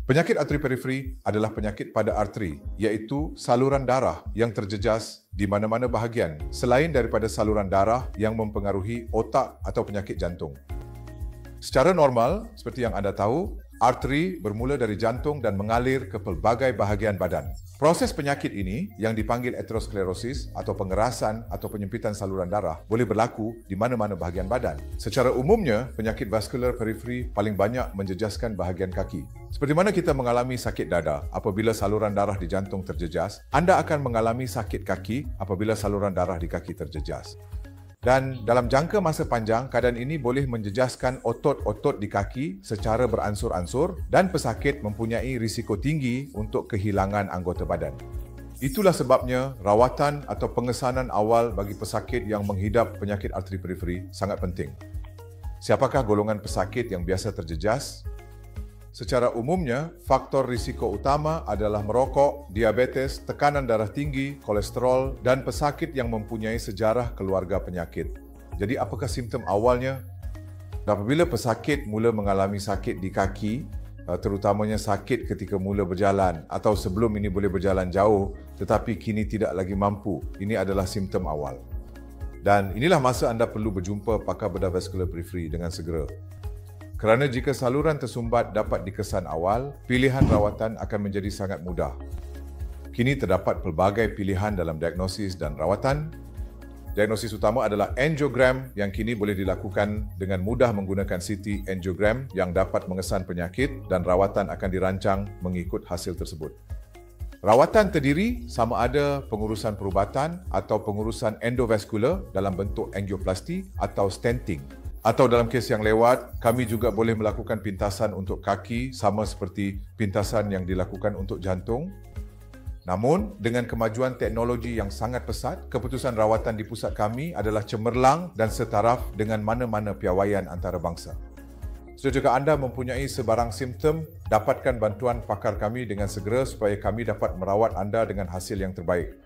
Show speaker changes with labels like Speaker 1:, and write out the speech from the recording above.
Speaker 1: Penyakit arteri periferi adalah penyakit pada arteri, iaitu saluran darah yang terjejas di mana-mana bahagian selain daripada saluran darah yang mempengaruhi otak atau penyakit jantung. Secara normal, seperti yang anda tahu, arteri bermula dari jantung dan mengalir ke pelbagai bahagian badan. Proses penyakit ini yang dipanggil aterosklerosis atau pengerasan atau penyempitan saluran darah boleh berlaku di mana-mana bahagian badan. Secara umumnya, penyakit vaskular periferi paling banyak menjejaskan bahagian kaki. Seperti mana kita mengalami sakit dada apabila saluran darah di jantung terjejas, anda akan mengalami sakit kaki apabila saluran darah di kaki terjejas. Dan dalam jangka masa panjang, keadaan ini boleh menjejaskan otot-otot di kaki secara beransur-ansur dan pesakit mempunyai risiko tinggi untuk kehilangan anggota badan. Itulah sebabnya rawatan atau pengesanan awal bagi pesakit yang menghidap penyakit arteri periferi sangat penting. Siapakah golongan pesakit yang biasa terjejas? Secara umumnya, faktor risiko utama adalah merokok, diabetes, tekanan darah tinggi, kolesterol, dan pesakit yang mempunyai sejarah keluarga penyakit. Jadi, apakah simptom awalnya? Apabila pesakit mula mengalami sakit di kaki, terutamanya sakit ketika mula berjalan atau sebelum ini boleh berjalan jauh tetapi kini tidak lagi mampu, ini adalah simptom awal. Dan inilah masa anda perlu berjumpa pakar bedah vaskular periferi dengan segera. Kerana jika saluran tersumbat dapat dikesan awal, pilihan rawatan akan menjadi sangat mudah. Kini terdapat pelbagai pilihan dalam diagnosis dan rawatan. Diagnosis utama adalah angiogram yang kini boleh dilakukan dengan mudah menggunakan CT angiogram yang dapat mengesan penyakit dan rawatan akan dirancang mengikut hasil tersebut. Rawatan terdiri sama ada pengurusan perubatan atau pengurusan endovaskular dalam bentuk angioplasti atau stenting. Atau dalam kes yang lewat, kami juga boleh melakukan pintasan untuk kaki sama seperti pintasan yang dilakukan untuk jantung. Namun, dengan kemajuan teknologi yang sangat pesat, keputusan rawatan di pusat kami adalah cemerlang dan setaraf dengan mana-mana piawaian antarabangsa. Jika anda mempunyai sebarang simptom, dapatkan bantuan pakar kami dengan segera supaya kami dapat merawat anda dengan hasil yang terbaik.